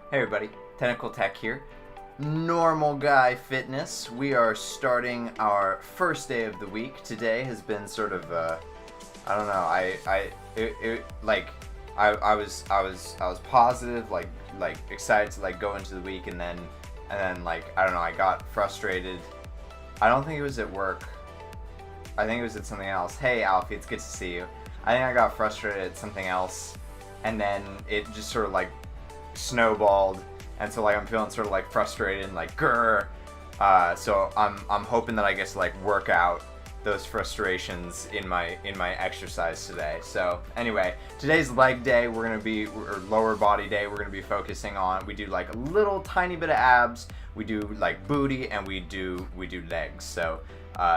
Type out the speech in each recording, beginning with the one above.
Hey everybody, Tentacle Tech here. Normal Guy Fitness. We are starting our first day of the week. Today has been sort of I don't know. I was positive, like excited to like go into the week, and then like I don't know. I got frustrated. I don't think it was at work. I think it was at something else. Hey Alfie, it's good to see you. I think I got frustrated at something else, and then it just sort of like snowballed, and so like I'm feeling sort of like frustrated and like grr. So I'm hoping that I get to like work out those frustrations in my exercise today. So anyway, today's leg day. We're gonna be or lower body day. We're gonna be focusing on. We do like a little tiny bit of abs. We do like booty, and we do legs. So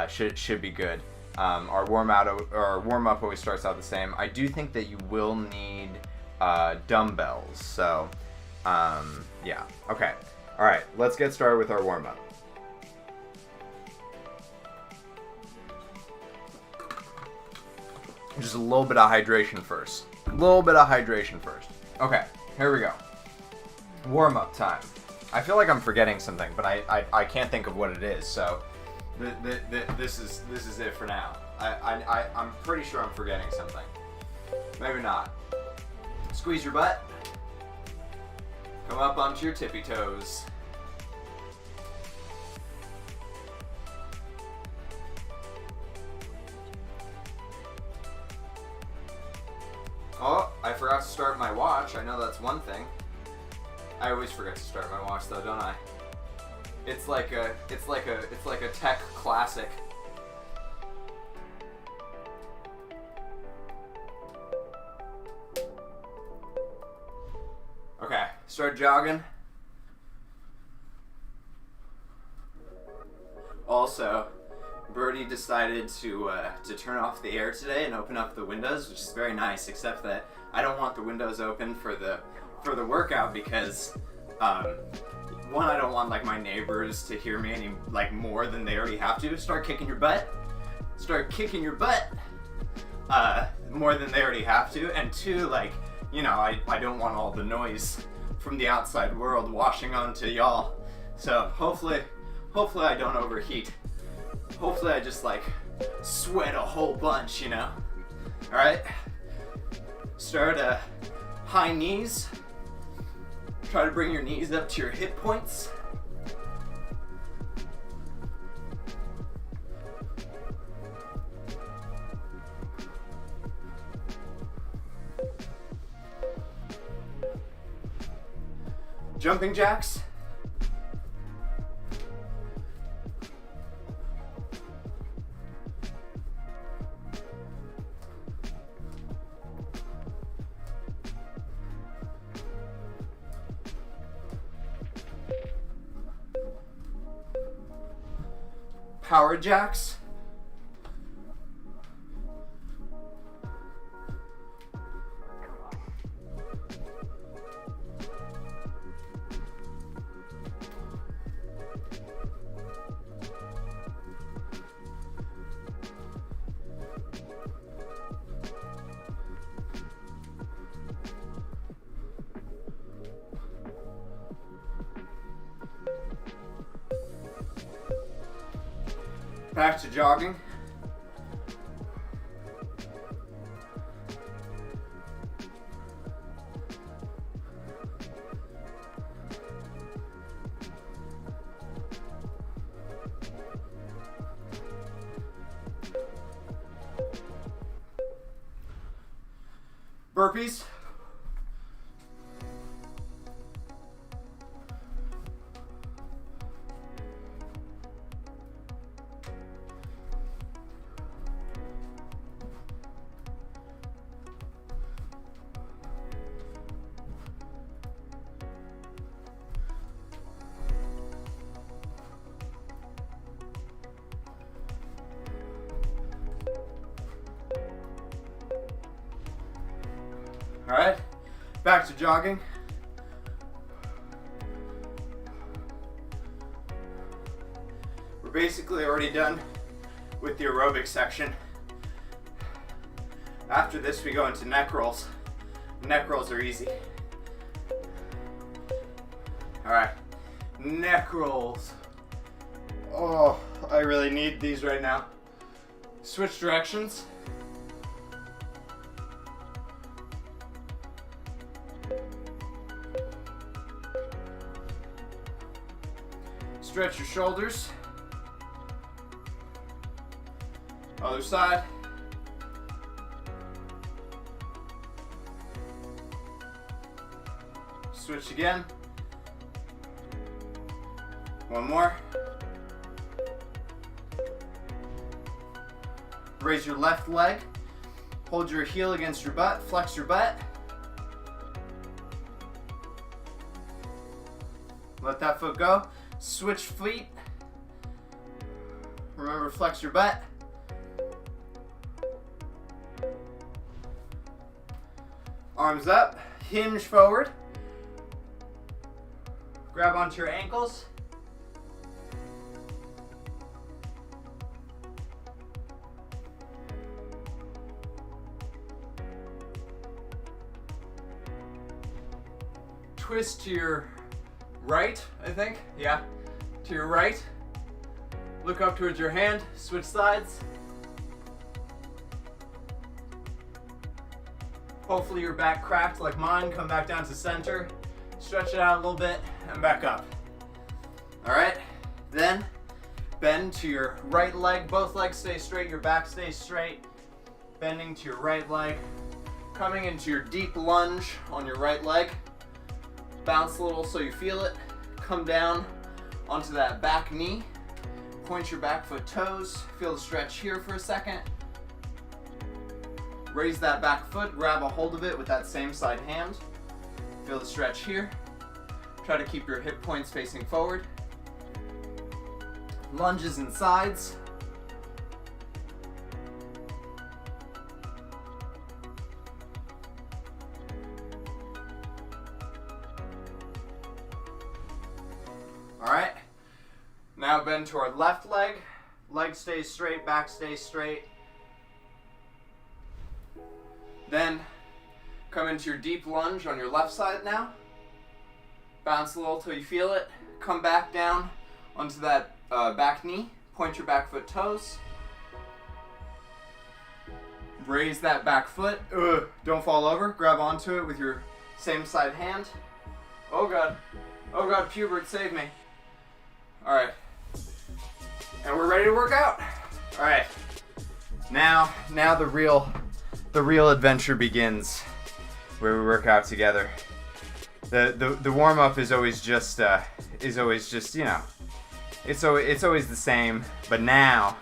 should be good. Our warm up always starts out the same. I do think that you will need dumbbells. So yeah. Okay. All right. Let's get started with our warm up. Just a little bit of hydration first. Okay. Here we go. Warm up time. I feel like I'm forgetting something, but I can't think of what it is. So this is it for now. I'm pretty sure I'm forgetting something. Maybe not. Squeeze your butt. Come up onto your tippy toes. Oh, I forgot to start my watch. I know that's one thing. I always forget to start my watch though, don't I? It's like a tech classic. Okay, start jogging. Also, Birdie decided to turn off the air today and open up the windows, which is very nice. Except that I don't want the windows open for the workout because one, I don't want like my neighbors to hear me any like more than they already have to. Start kicking your butt more than they already have to. And two, like, you know, I don't want all the noise from the outside world washing onto y'all. So hopefully I don't overheat. Hopefully I just like sweat a whole bunch, you know? Alright? Start high knees. Try to bring your knees up to your hip points. Jumping jacks. Power jacks. Back to jogging. Burpees. All right, back to jogging. We're basically already done with the aerobic section. After this, we go into neck rolls. Neck rolls are easy. All right, neck rolls. Oh, I really need these right now. Switch directions. Stretch your shoulders. Other side. Switch again. One more. Raise your left leg. Hold your heel against your butt. Flex your butt. Let that foot go. Switch feet. Remember, flex your butt. Arms up. Hinge forward. Grab onto your ankles. Twist to your right, I think. Yeah, to your right. Look up towards your hand. Switch sides. Hopefully your back cracked like mine. Come back down to center. Stretch it out a little bit and back up. All right, then bend to your right leg. Both legs stay straight, your back stays straight. Bending to your right leg. Coming into your deep lunge on your right leg. Bounce a little so you feel it. Come down onto that back knee. Point your back foot toes. Feel the stretch here for a second. Raise that back foot, grab a hold of it with that same side hand. Feel the stretch here. Try to keep your hip points facing forward. Lunges and sides. All right, now bend to our left leg. Leg stays straight, back stays straight. Then come into your deep lunge on your left side now. Bounce a little till you feel it. Come back down onto that back knee. Point your back foot toes. Raise that back foot. Don't fall over. Grab onto it with your same side hand. Oh God. Oh God, Pubert, save me. All right. And we're ready to work out. All right. Now the real adventure begins, where we work out together. The warm up is always just you know, it's always the same, but now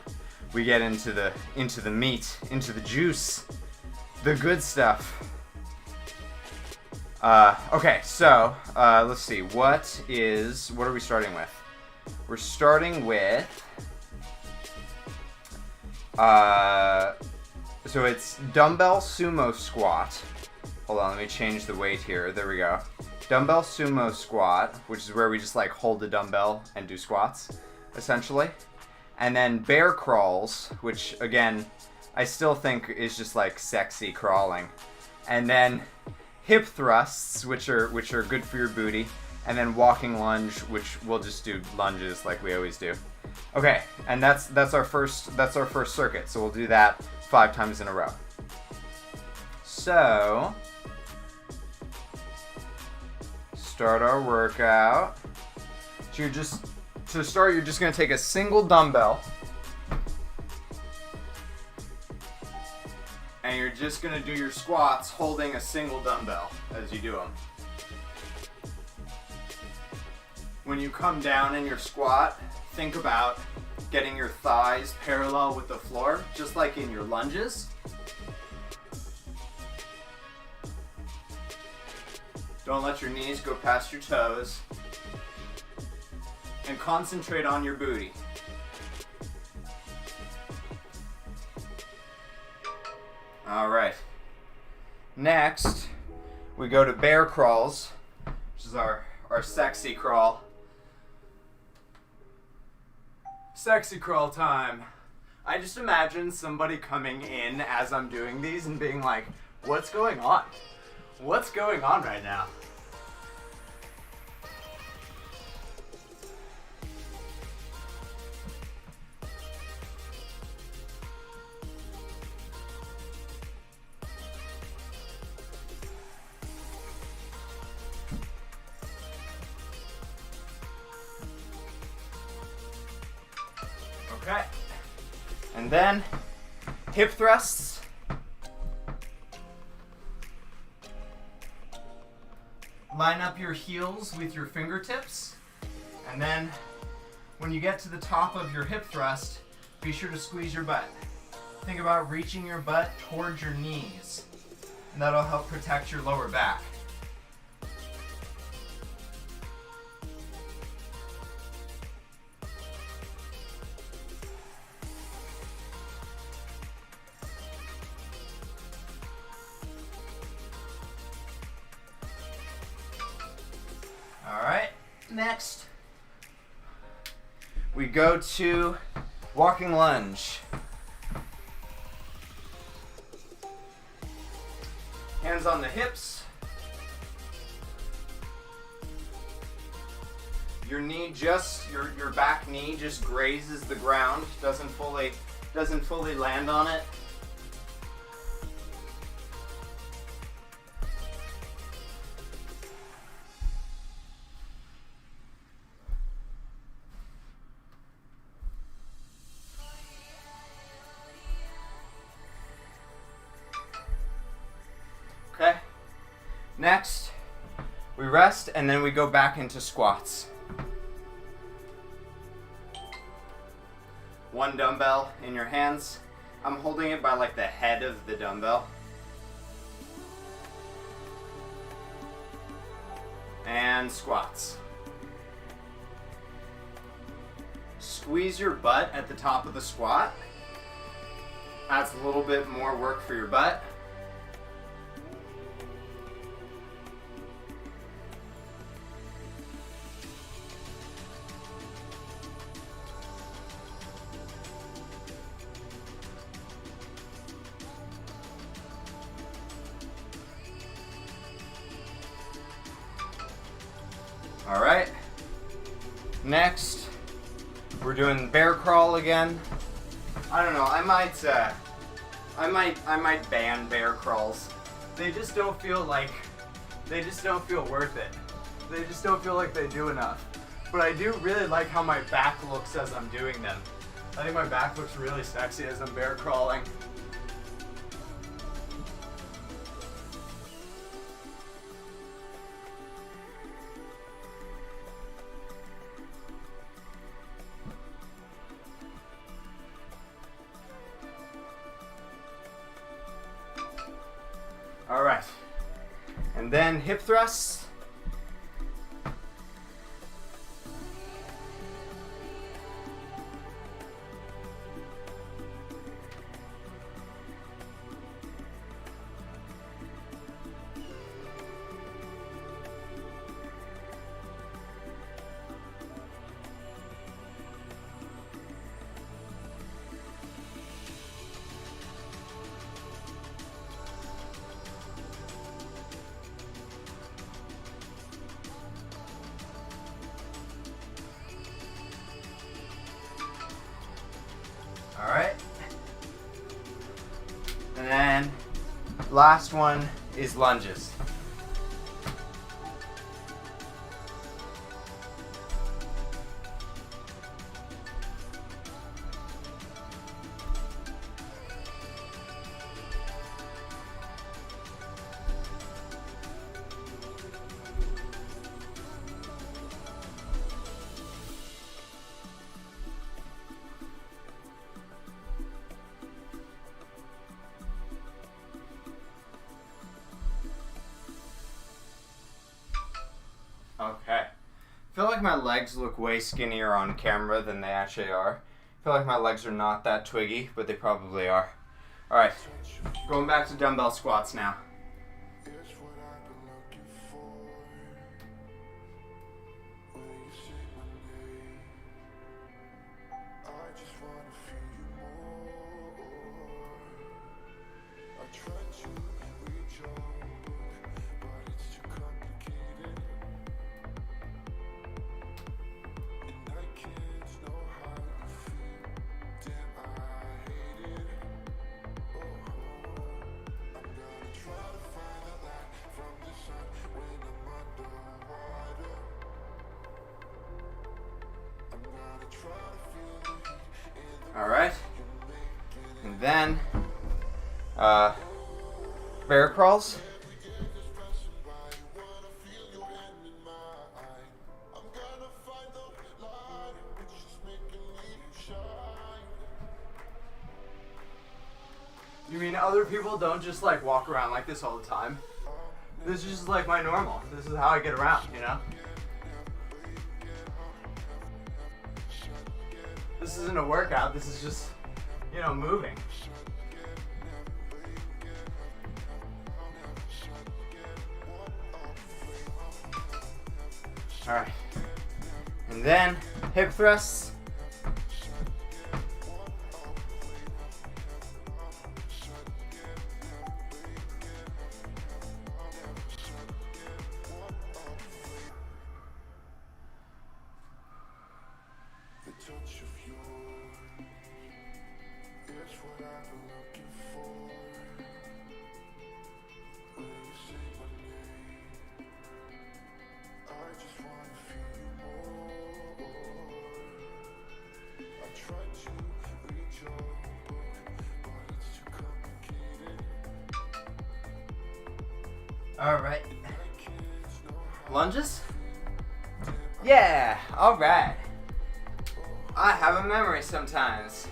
we get into the meat, into the juice, the good stuff. Okay, so let's see, what are we starting with? We're starting with so it's dumbbell sumo squat. Hold on, let me change the weight here. There we go. Dumbbell sumo squat, which is where we just like hold the dumbbell and do squats, essentially. And then bear crawls, which again, I still think is just like sexy crawling. And then hip thrusts, which are good for your booty. And then walking lunge, which we'll just do lunges like we always do. Okay, and that's our first circuit. So we'll do that 5 times in a row. So start our workout. So you're just gonna take a single dumbbell and you're just gonna do your squats holding a single dumbbell as you do them. When you come down in your squat, think about getting your thighs parallel with the floor, just like in your lunges. Don't let your knees go past your toes. And concentrate on your booty. All right. Next, we go to bear crawls, which is our sexy crawl. Sexy crawl time. I just imagine somebody coming in as I'm doing these and being like, what's going on? What's going on right now? And then hip thrusts. Line up your heels with your fingertips. And then when you get to the top of your hip thrust, be sure to squeeze your butt. Think about reaching your butt towards your knees, and that'll help protect your lower back. All right, next we go to walking lunge. Hands on the hips. Your knee just, your back knee just grazes the ground, doesn't fully land on it. Okay. Next, we rest and then we go back into squats. One dumbbell in your hands. I'm holding it by like the head of the dumbbell. And squats. Squeeze your butt at the top of the squat. Adds a little bit more work for your butt. All right. Next, we're doing bear crawl again. I don't know. I might ban bear crawls. They just don't feel worth it. They just don't feel like they do enough. But I do really like how my back looks as I'm doing them. I think my back looks really sexy as I'm bear crawling. All right, and then hip thrusts. All right. And then last one is lunges. Okay. I feel like my legs look way skinnier on camera than they actually are. I feel like my legs are not that twiggy, but they probably are. Alright, going back to dumbbell squats now. then bear crawls. You mean other people don't just like walk around like this all the time? This is just like my normal. This is how I get around, you know? This isn't a workout, this is just, you know, moving. Alright. And then hip thrusts. Alright. Lunges? Yeah, alright. I have a memory sometimes.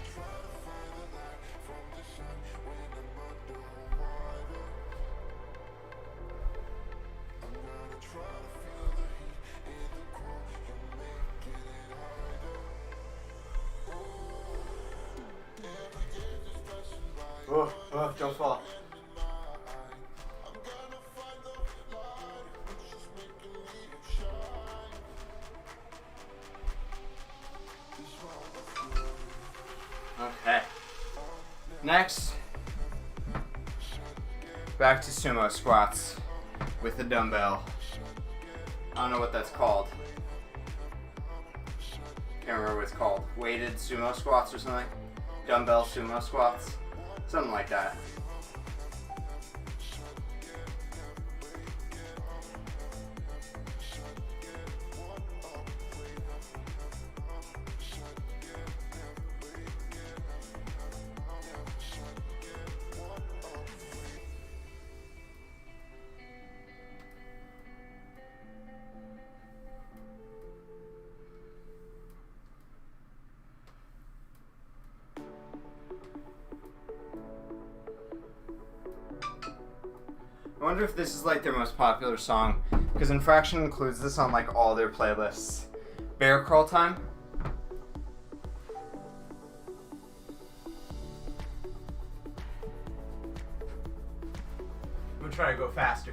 Oh, don't fall. Okay. Next, back to sumo squats with the dumbbell. I don't know what that's called. Can't remember what it's called. Weighted sumo squats or something? Dumbbell sumo squats? Something like that. I wonder if this is like their most popular song, because Infraction includes this on like all their playlists. Bear crawl time. I'm gonna try to go faster.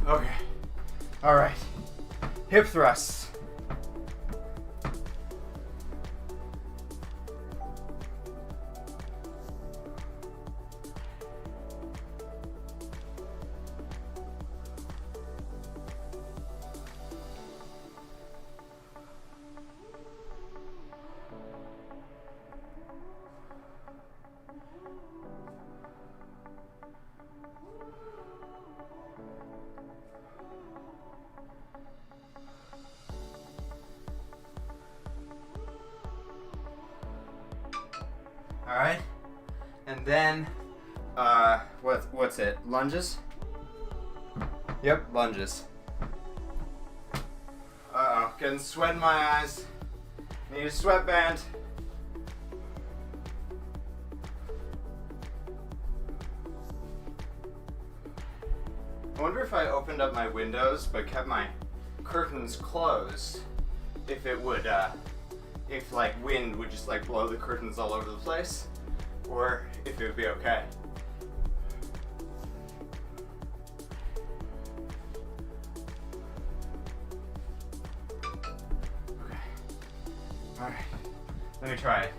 Okay. All right. Hip thrusts. All right, and then, what's it? Lunges? Yep, lunges. Uh-oh, getting sweat in my eyes. Need a sweatband. I wonder if I opened up my windows but kept my curtains closed, if it would, if like wind would just like blow the curtains all over the place, or if it would be okay. Okay. Alright. Let me try it.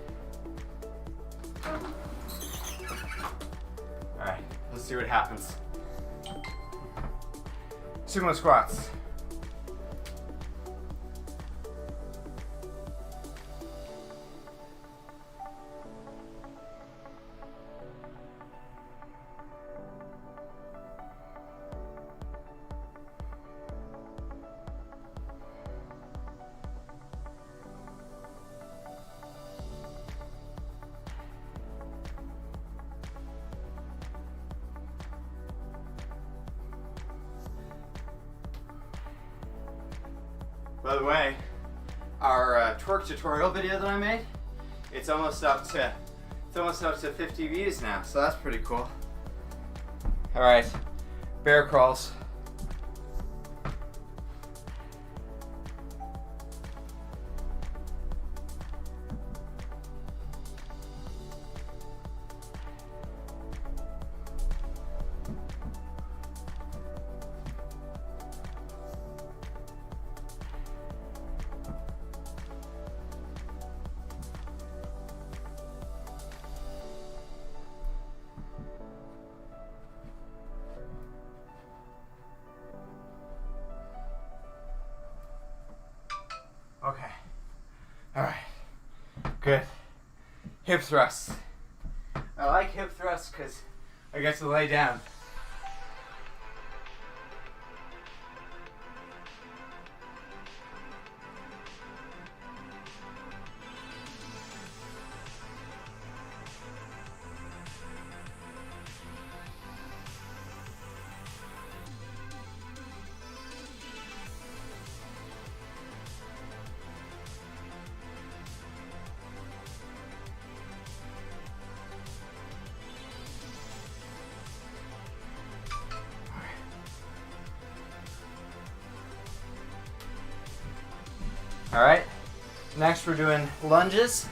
Alright, let's see what happens. Sumo squats. By the way, our twerk tutorial video that I made, it's almost up to 50 views now, so that's pretty cool. All right, bear crawls. Okay. All right. Good. Hip thrusts. I like hip thrusts because I get to lay down. All right, next we're doing lunges.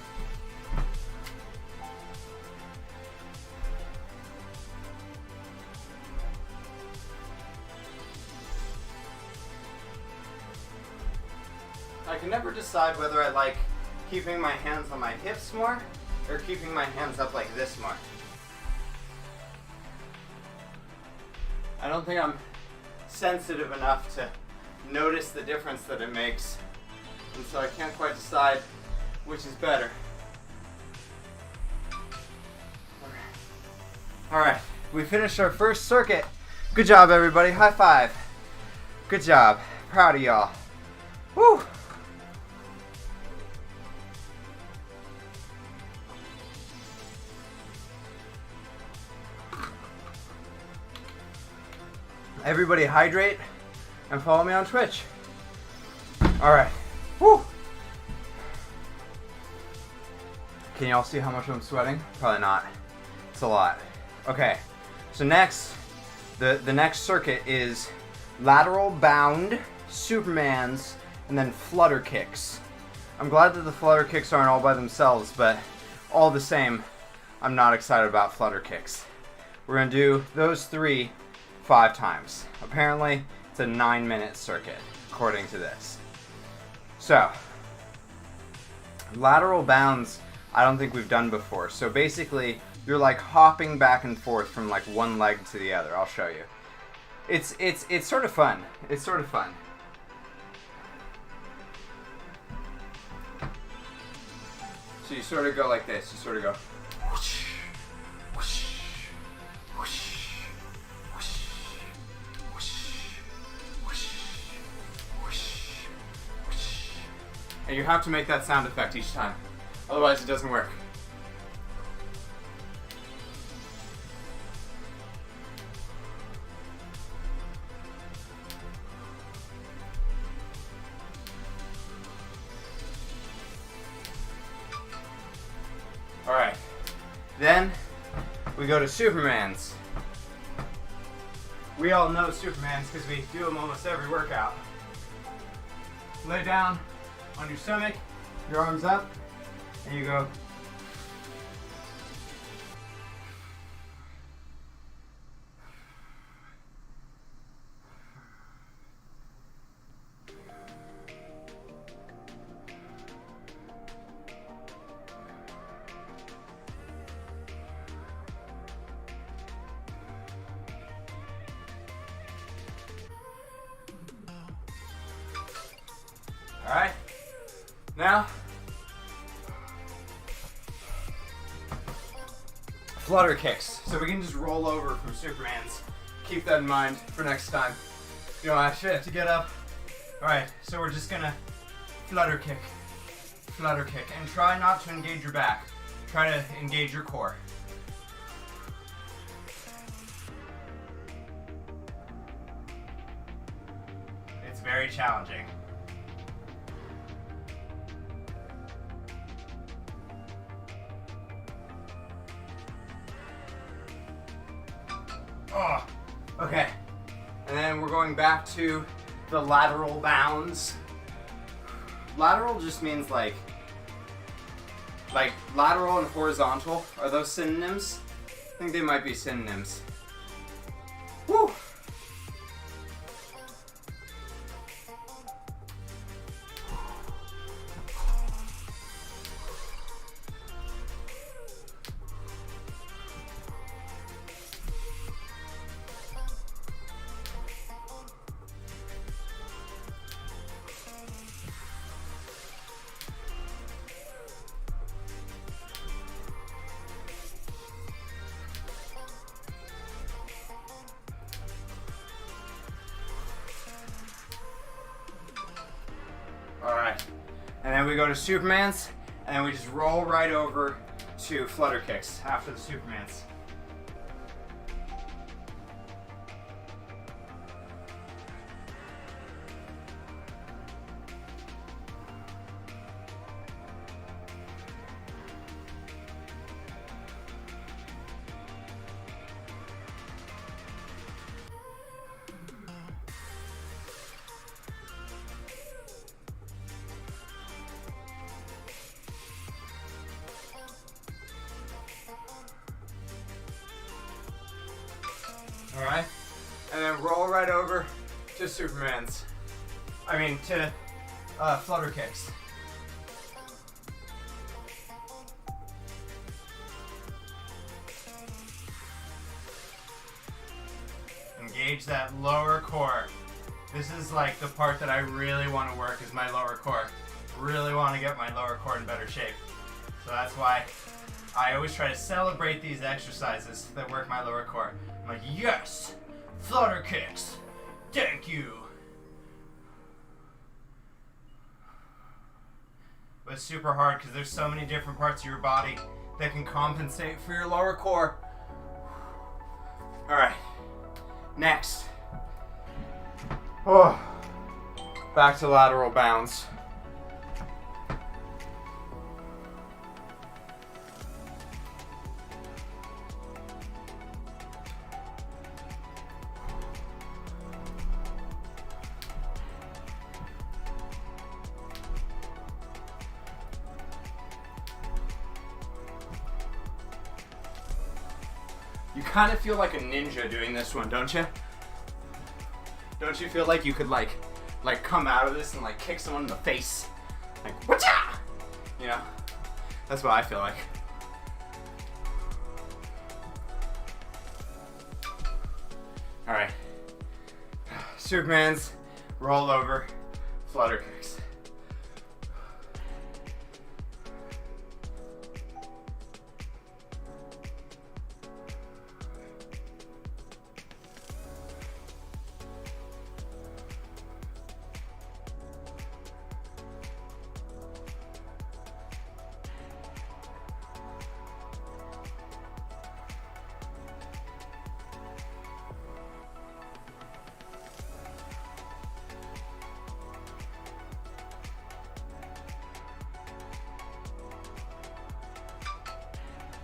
I can never decide whether I like keeping my hands on my hips more or keeping my hands up like this more. I don't think I'm sensitive enough to notice the difference that it makes. And so I can't quite decide which is better. All right, we finished our first circuit. Good job, everybody. High five. Good job. Proud of y'all. Woo! Everybody hydrate and follow me on Twitch. All right. Woo! Can y'all see how much I'm sweating? Probably not. It's a lot. Okay, so next, the next circuit is lateral bound, Supermans, and then flutter kicks. I'm glad that the flutter kicks aren't all by themselves, but all the same, I'm not excited about flutter kicks. We're gonna do those 3 5 times. Apparently, it's a 9-minute circuit, according to this. So, lateral bounds, I don't think we've done before. So basically, you're like hopping back and forth from like one leg to the other. I'll show you. It's sort of fun. It's sort of fun. So you sort of go like this. You sort of go whoosh, whoosh, whoosh, whoosh, whoosh, whoosh, whoosh. And you have to make that sound effect each time. Otherwise it doesn't work. Alright, then we go to Supermans. We all know Supermans because we do them almost every workout. Lay down on your stomach, your arms up, and you go. Alright, now, flutter kicks. So we can just roll over from Superman's. Keep that in mind for next time. You don't actually have to get up. Alright, so we're just gonna flutter kick, and try not to engage your back. Try to engage your core. It's very challenging. Oh, okay. And then we're going back to the lateral bounds. Lateral just means like lateral and horizontal. Are those synonyms? I think they might be synonyms. Woo! Alright, and then we go to Supermans, and then we just roll right over to flutter kicks after the Supermans. Alright, and then roll right over to Supermans. To flutter kicks. Engage that lower core. This is like the part that I really want to work is my lower core. Really want to get my lower core in better shape. So that's why I always try to celebrate these exercises that work my lower core. I'm like, yes, flutter kicks, thank you. But it's super hard because there's so many different parts of your body that can compensate for your lower core. All right, next. Oh, back to lateral bounds. You kind of feel like a ninja doing this one, don't you? Don't you feel like you could like come out of this and like kick someone in the face? Like, whatcha? You know? That's what I feel like. Alright. Supermans, roll over, flutter kicks.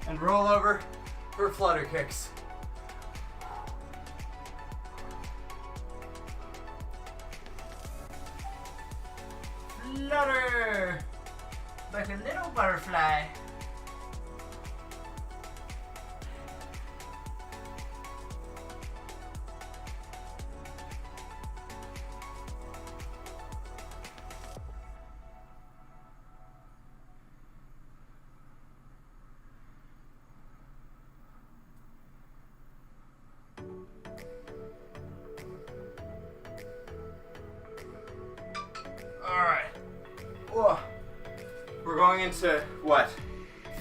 And roll over for flutter kicks. Flutter! Like a little butterfly. Alright, into what?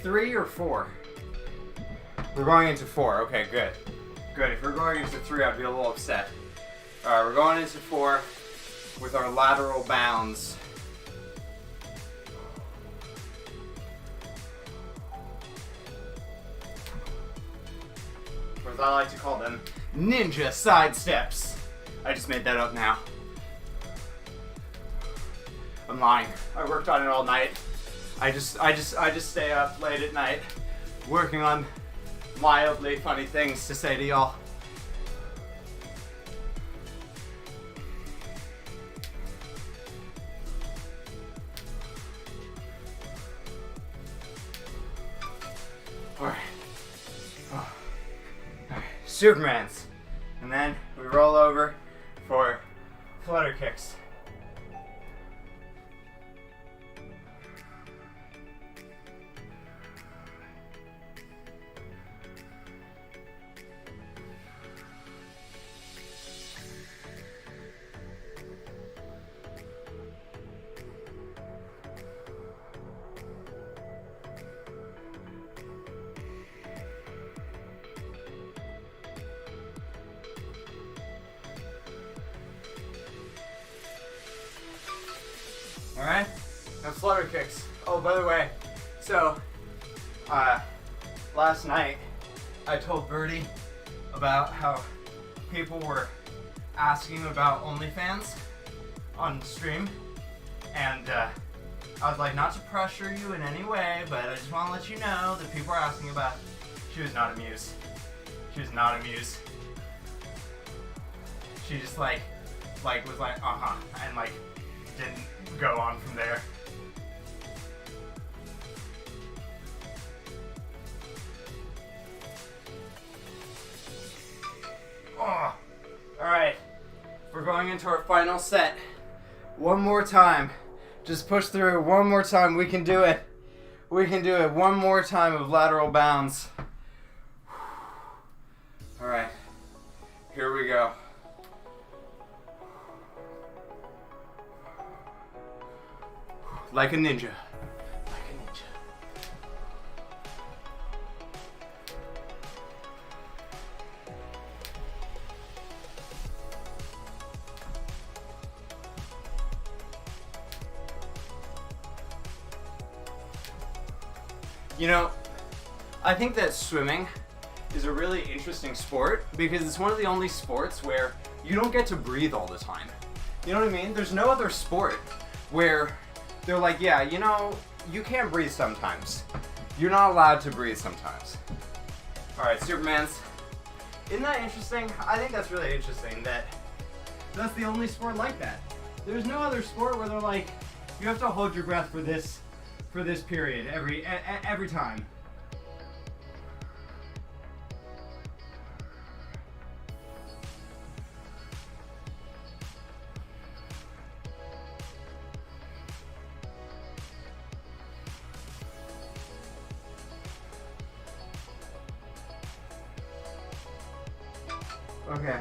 3 or 4? We're going into 4. Okay, good. Good. If we're going into 3, I'd be a little upset. Alright, we're going into 4 with our lateral bounds. Or as I like to call them, ninja side steps. I just made that up now. I'm lying. I worked on it all night. I just stay up late at night working on mildly funny things to say to y'all. Alright. Oh. Alright. Supermans. And then we roll over for flutter kicks. Alright, now flutter kicks. Oh, by the way, so, last night I told Birdie about how people were asking about OnlyFans on stream, and I was like, not to pressure you in any way, but I just want to let you know that people are asking about it. She was not amused. She was not amused. She just was like, and like, didn't go on from there. Oh, alright. We're going into our final set. One more time. Just push through one more time. We can do it. We can do it. One more time of lateral bounds. Alright. Here we go. Like a ninja. Like a ninja. You know, I think that swimming is a really interesting sport because it's one of the only sports where you don't get to breathe all the time. You know what I mean? There's no other sport where they're like, yeah, you know, you can't breathe sometimes. You're not allowed to breathe sometimes. Alright, Supermans. Isn't that interesting? I think that's really interesting that that's the only sport like that. There's no other sport where they're like, you have to hold your breath for this period every time. Okay,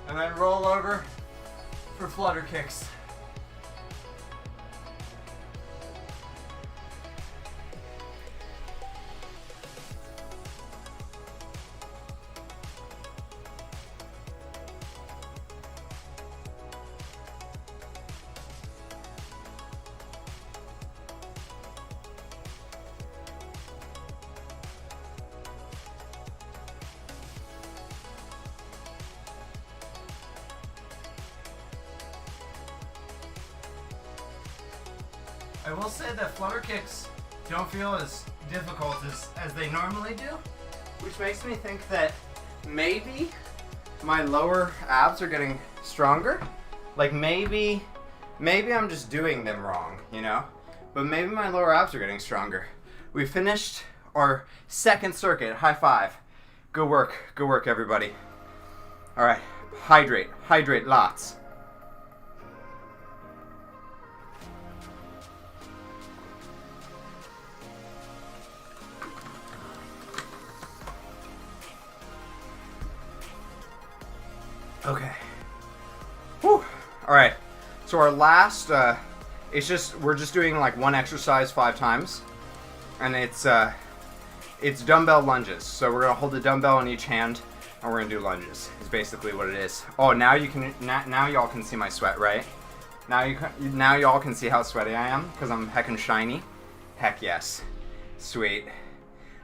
and then roll over for flutter kicks. I will say that flutter kicks don't feel as difficult as they normally do, which makes me think that maybe my lower abs are getting stronger. Like maybe I'm just doing them wrong, you know? But maybe my lower abs are getting stronger. We finished our second circuit. High five. Good work everybody. All right, hydrate lots. Okay. Whew. All right. So our last we're just doing like one exercise 5 times, and it's dumbbell lunges. So we're gonna hold the dumbbell in each hand, and we're gonna do lunges. Is basically what it is. Oh, now y'all can see my sweat, right? Now y'all can see how sweaty I am because I'm heckin' shiny. Heck yes, sweet.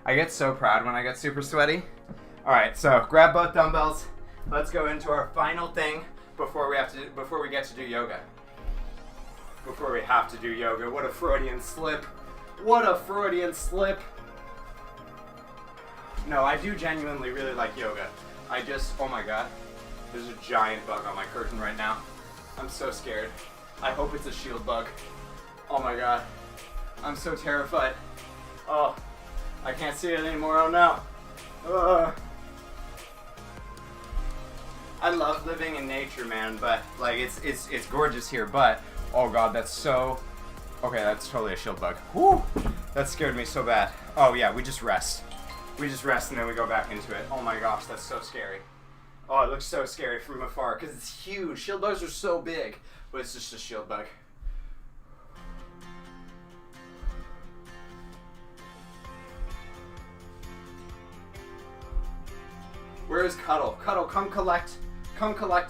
I get so proud when I get super sweaty. All right, so grab both dumbbells. Let's go into our final thing before we get to do yoga. Before we have to do yoga. What a Freudian slip. What a Freudian slip. No, I do genuinely really like yoga. Oh my god. There's a giant bug on my curtain right now. I'm so scared. I hope it's a shield bug. Oh my god. I'm so terrified. Oh, I can't see it anymore. Oh no. I love living in nature, man, but like it's gorgeous here, but oh god, that's so... Okay, that's totally a shield bug. Whew! That scared me so bad. Oh yeah, we just rest. We just rest and then we go back into it. Oh my gosh, that's so scary. Oh, it looks so scary from afar because it's huge. Shield bugs are so big, but it's just a shield bug. Where is Cuddle? Cuddle, come collect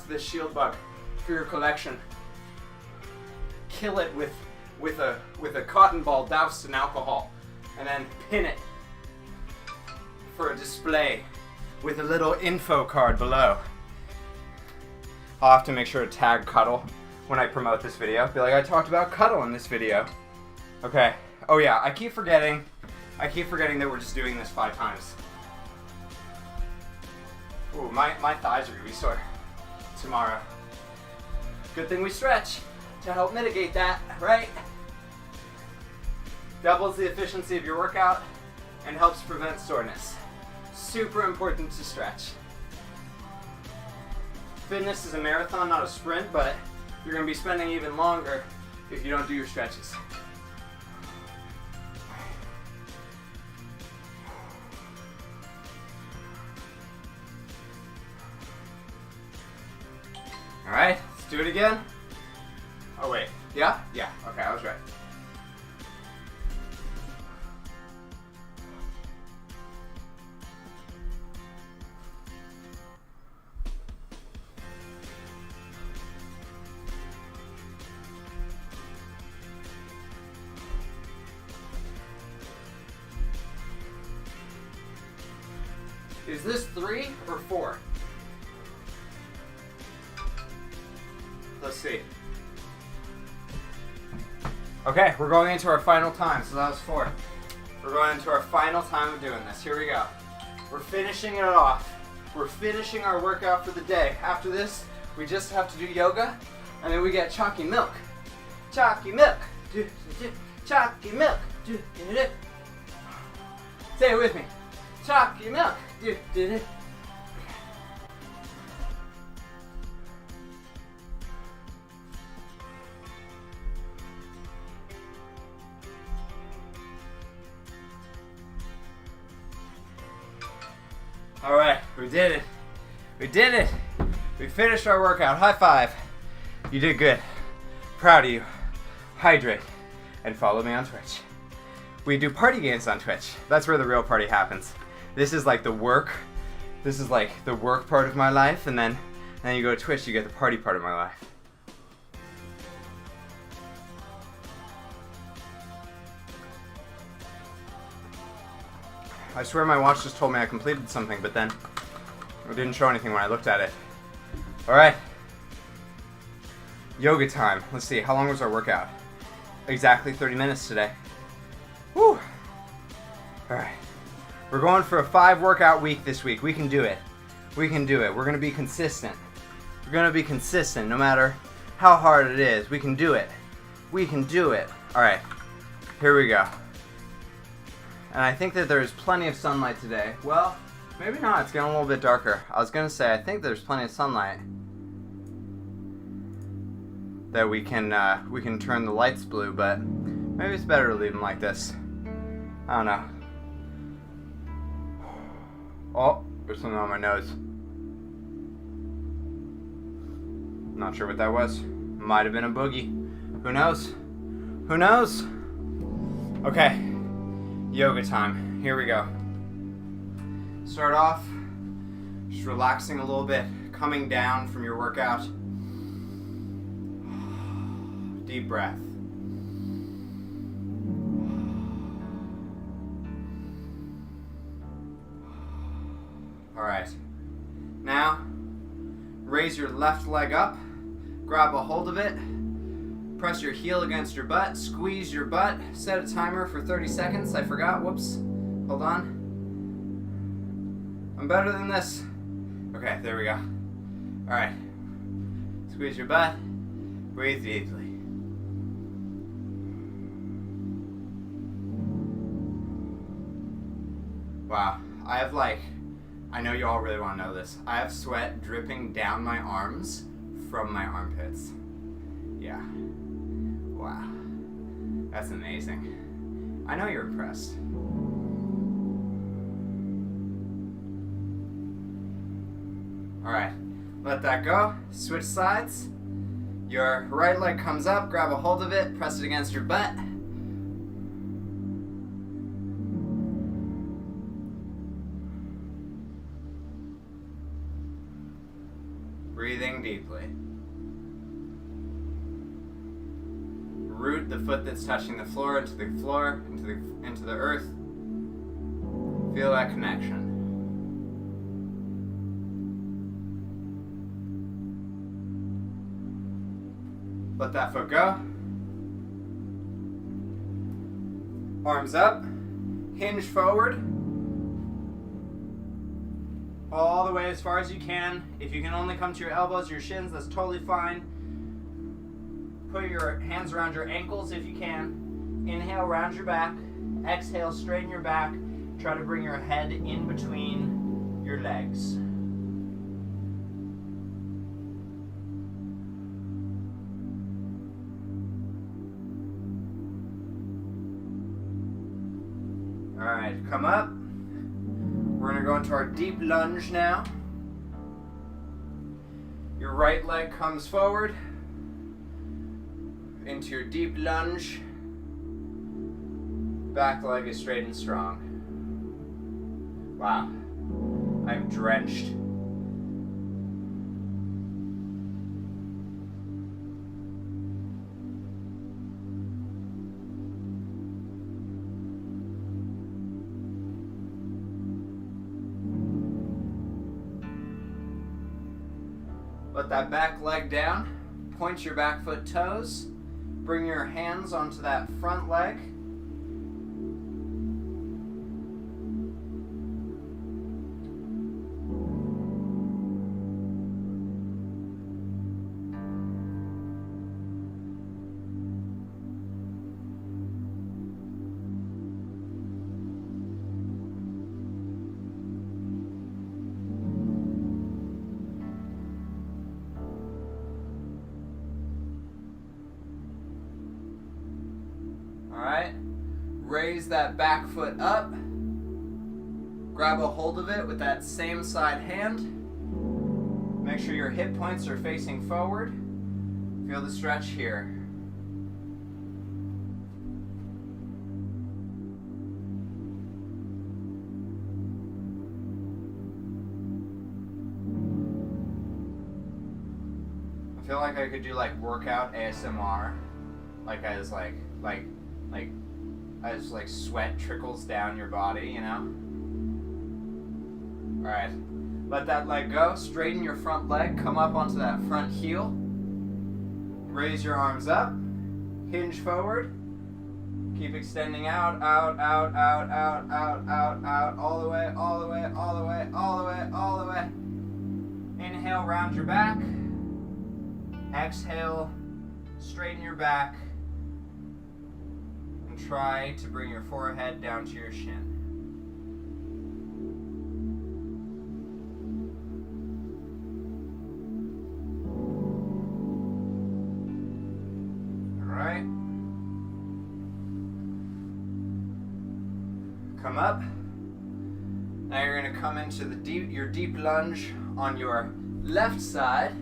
this shield bug for your collection. Kill it with a cotton ball doused in alcohol, and then pin it for a display with a little info card below. I'll have to make sure to tag Cuddle when I promote this video. Be like, I talked about Cuddle in this video. Okay. Oh yeah, I keep forgetting that we're just doing this 5 times. Ooh, my thighs are gonna be sore tomorrow. Good thing we stretch to help mitigate that, right? Doubles the efficiency of your workout and helps prevent soreness. Super important to stretch. Fitness is a marathon, not a sprint, but you're gonna be spending even longer if you don't do your stretches. All right, let's do it again. Oh wait, yeah? Yeah, okay, I was right. Is this 3 or 4? Let's see. Okay, we're going into our final time, so that was 4. We're going into our final time of doing this. Here we go. We're finishing it off. We're finishing our workout for the day. After this, we just have to do yoga, and then we get chalky milk. Chalky milk. Chalky milk. Say it with me. Chalky milk. All right, we did it. We did it. We finished our workout. High five. You did good. Proud of you. Hydrate and follow me on Twitch. We do party games on Twitch. That's where the real party happens. This is like the work. This is like the work part of my life, and then you go to Twitch, you get the party part of my life. I swear my watch just told me I completed something, but then it didn't show anything when I looked at it. Alright. Yoga time. Let's see, how long was our workout? Exactly 30 minutes today. Whew. Alright. We're going for a 5 workout week this week. We can do it. We can do it. We're going to be consistent. We're going to be consistent no matter how hard it is. We can do it. We can do it. Alright. Here we go. And I think that there's plenty of sunlight today. Well, maybe not. It's getting a little bit darker. I was going to say, I think there's plenty of sunlight that we can turn the lights blue, but maybe it's better to leave them like this. I don't know. Oh, there's something on my nose. Not sure what that was. Might have been a boogie. Who knows? Who knows? Okay, yoga time. Here we go. Start off just relaxing a little bit, coming down from your workout. Deep breath. All right. Now, raise your left leg up, grab a hold of it, press your heel against your butt, squeeze your butt, set a timer for 30 seconds. I forgot, whoops. Hold on. I'm better than this. Okay, there we go. All right. Squeeze your butt, breathe deeply. Wow, I know you all really want to know this. I have sweat dripping down my arms from my armpits. Yeah. Wow. That's amazing. I know you're impressed. Alright, let that go. Switch sides. Your right leg comes up, grab a hold of it, press it against your butt. Breathing deeply. Root the foot that's touching the floor, into the earth. Feel that connection. Let that foot go. Arms up. Hinge forward. All the way as far as you can. If you can only come to your elbows, your shins, that's totally fine. Put your hands around your ankles if you can. Inhale, round your back. Exhale, straighten your back. Try to bring your head in between your legs. Alright, come up. We're going to go into our deep lunge now. Your right leg comes forward into your deep lunge. Back leg is straight and strong. Wow, I'm drenched. Let that back leg down. Point your back foot toes. Bring your hands onto that front leg. Alright, raise that back foot up, grab a hold of it with that same side hand, make sure your hip points are facing forward, feel the stretch here. I feel like I could do like workout ASMR, as sweat trickles down your body, you know? Alright, let that leg go, straighten your front leg, come up onto that front heel, raise your arms up, hinge forward, keep extending out, out, out, out, out, out, out, out, all the way, all the way, all the way, all the way, all the way. Inhale, round your back, exhale, straighten your back, and try to bring your forehead down to your shin. Alright. Come up. Now you're going to come into your deep lunge on your left side.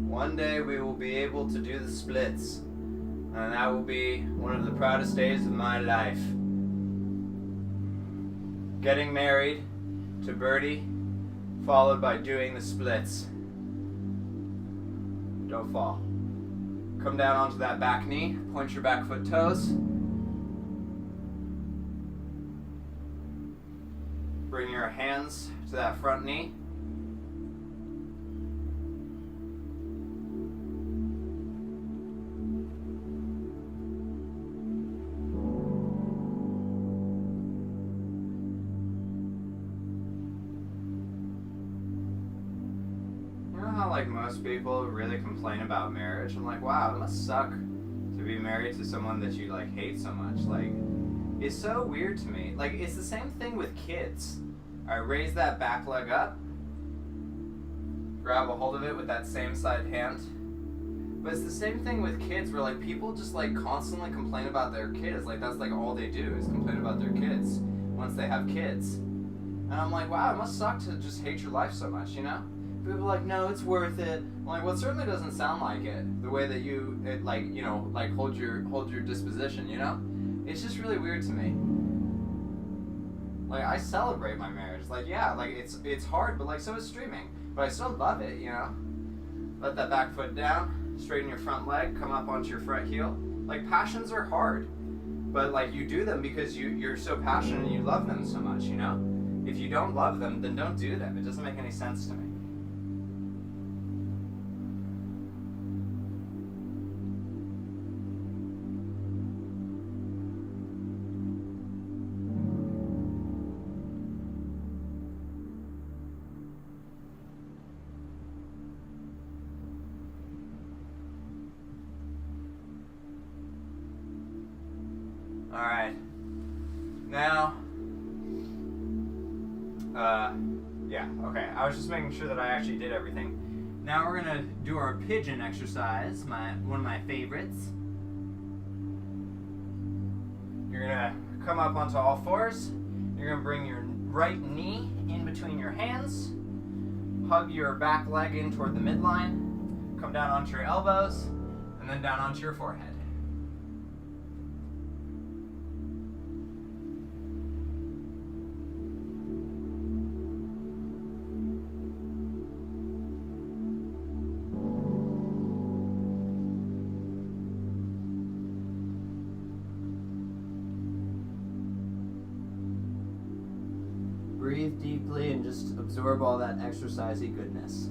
One day we will be able to do the splits, and that will be one of the proudest days of my life. Getting married to Birdie, followed by doing the splits. Don't fall. Come down onto that back knee, point your back foot toes. Bring your hands to that front knee. Like most people really complain about marriage. I'm like, wow, it must suck to be married to someone that you like hate so much. Like, it's so weird to me. Like, it's the same thing with kids. All right, raise that back leg up. Grab a hold of it with that same side hand. But it's the same thing with kids where like people just like constantly complain about their kids. Like that's like all they do is complain about their kids once they have kids. And I'm like, wow, it must suck to just hate your life so much, you know? People are like, no, it's worth it. I'm like, well, it certainly doesn't sound like it. The way that you, hold your disposition, you know? It's just really weird to me. Like, I celebrate my marriage. Like, yeah, like, it's hard, but, like, so is streaming. But I still love it, you know? Let that back foot down. Straighten your front leg. Come up onto your front heel. Like, passions are hard. But, like, you do them because you're so passionate and you love them so much, you know? If you don't love them, then don't do them. It doesn't make any sense to me. Alright, now, okay, I was just making sure that I actually did everything. Now we're gonna do our pigeon exercise, one of my favorites. You're gonna come up onto all fours, you're gonna bring your right knee in between your hands, hug your back leg in toward the midline, come down onto your elbows, and then down onto your forehead. Breathe deeply and just absorb all that exercisey goodness.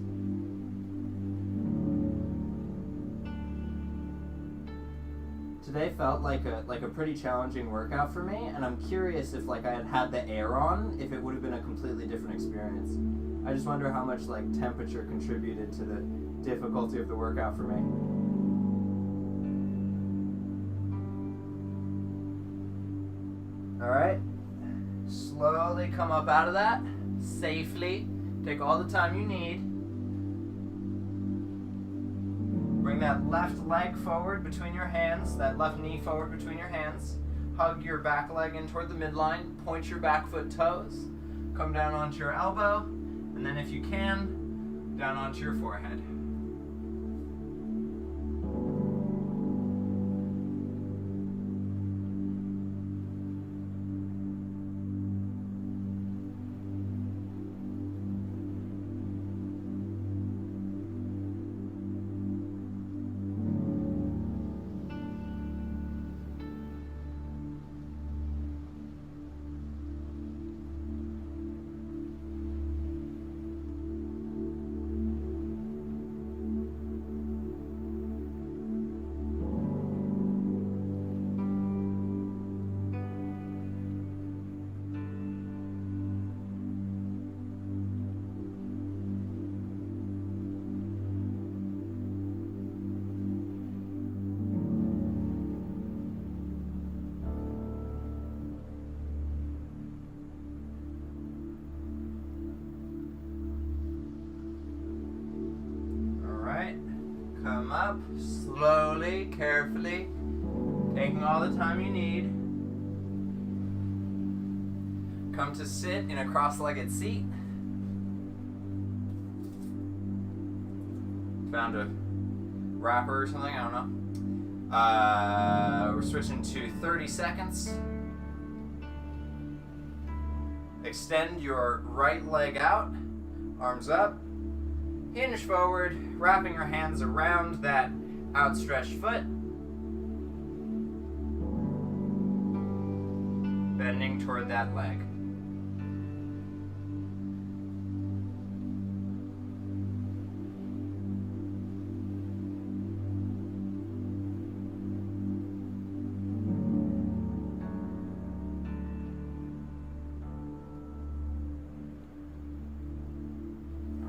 Today felt like a pretty challenging workout for me, and I'm curious if like I had the air on, if it would have been a completely different experience. I just wonder how much like temperature contributed to the difficulty of the workout for me. All right. Slowly come up out of that, safely. Take all the time you need. Bring that left leg forward between your hands, that left knee forward between your hands. Hug your back leg in toward the midline, point your back foot toes, come down onto your elbow, and then if you can, down onto your forehead. Come up, slowly, carefully, taking all the time you need. Come to sit in a cross-legged seat. Found a wrapper or something, I don't know. We're switching to 30 seconds. Extend your right leg out, arms up, hinge forward, wrapping your hands around that outstretched foot. Bending toward that leg.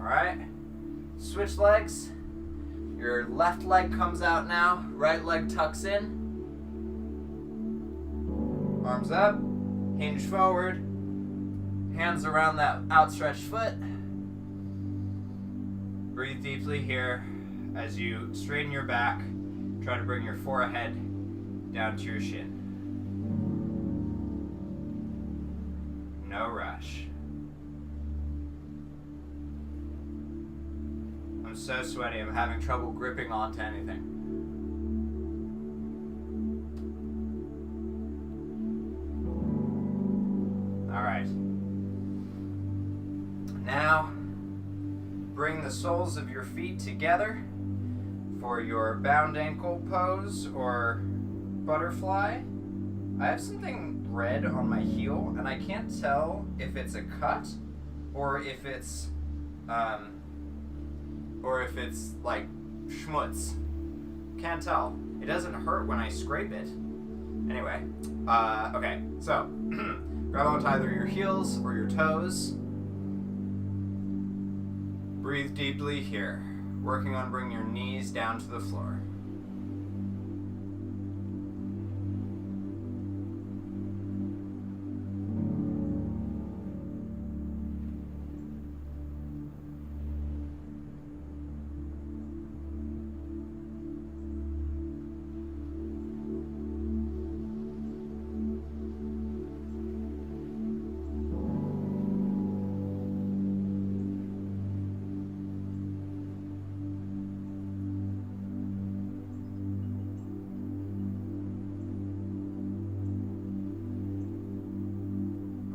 Alright, switch legs. Your left leg comes out now, right leg tucks in. Arms up, hinge forward, hands around that outstretched foot. Breathe deeply here as you straighten your back. Try to bring your forehead down to your shin. No rush. I'm so sweaty, I'm having trouble gripping onto anything. Alright. Now, bring the soles of your feet together for your bound ankle pose or butterfly. I have something red on my heel, and I can't tell if it's a cut or if it's like schmutz. Can't tell. It doesn't hurt when I scrape it. Anyway, okay, so grab onto either your heels or your toes. Breathe deeply here, working on bringing your knees down to the floor.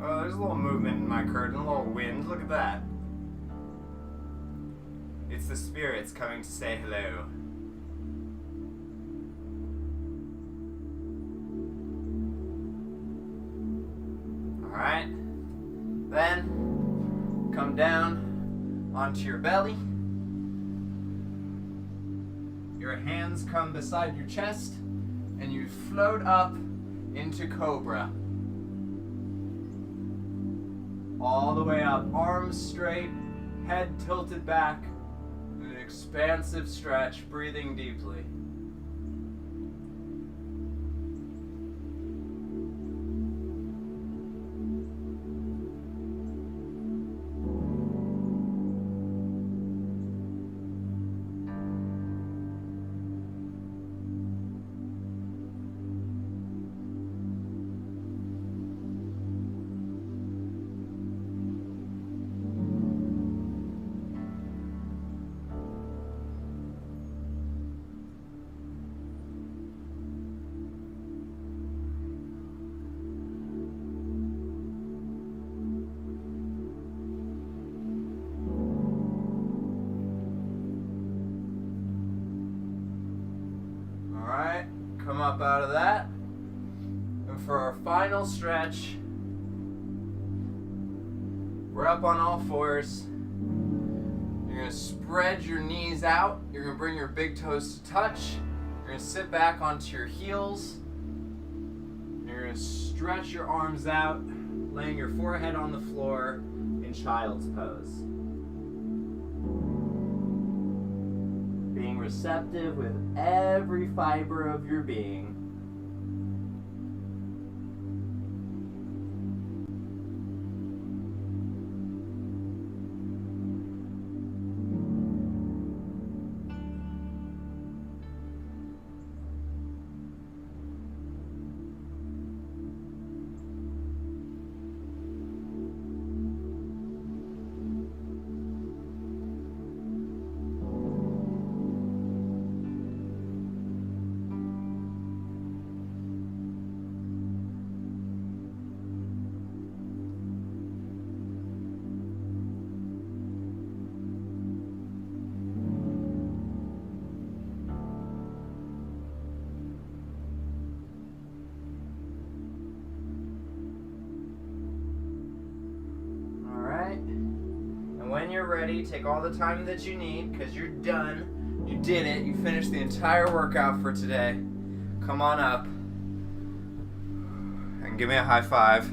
Oh, there's a little movement in my curtain, a little wind. Look at that. It's the spirits coming to say hello. Alright. Then, come down onto your belly. Your hands come beside your chest, and you float up into Cobra. All the way up, arms straight, head tilted back, an expansive stretch, breathing deeply. Alright, come up out of that. And for our final stretch, we're up on all fours. You're going to spread your knees out. You're going to bring your big toes to touch. You're going to sit back onto your heels. You're going to stretch your arms out, laying your forehead on the floor in child's pose. Being receptive with every fiber of your being. ready. Take all the time that you need because you're done. You did it. You finished the entire workout for today. Come on up and give me a high five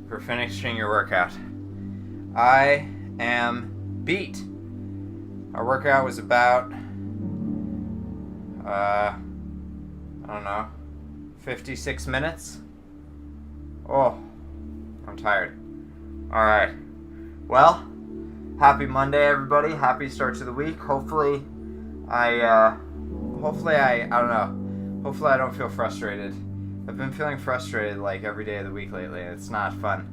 for finishing your workout. I am beat. Our workout was about, I don't know, 56 minutes. Oh, I'm tired. All right. Well, happy Monday, everybody. Happy start to the week. Hopefully I don't know. Hopefully I don't feel frustrated. I've been feeling frustrated like every day of the week lately, and it's not fun.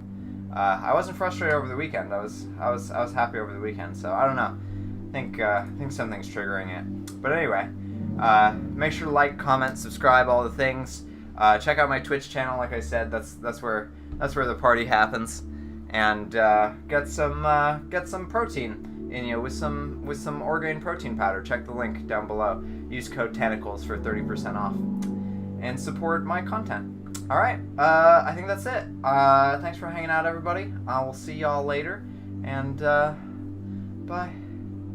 I wasn't frustrated over the weekend. I was happy over the weekend. So I don't know. I think something's triggering it. But anyway, make sure to like, comment, subscribe, all the things. Check out my Twitch channel. Like I said, that's where the party happens. And get some protein in you with some organ protein powder. Check the link down below. Use code Tentacles for 30% off, and support my content. All right, I think that's it. Thanks for hanging out, everybody. I will see y'all later, and bye.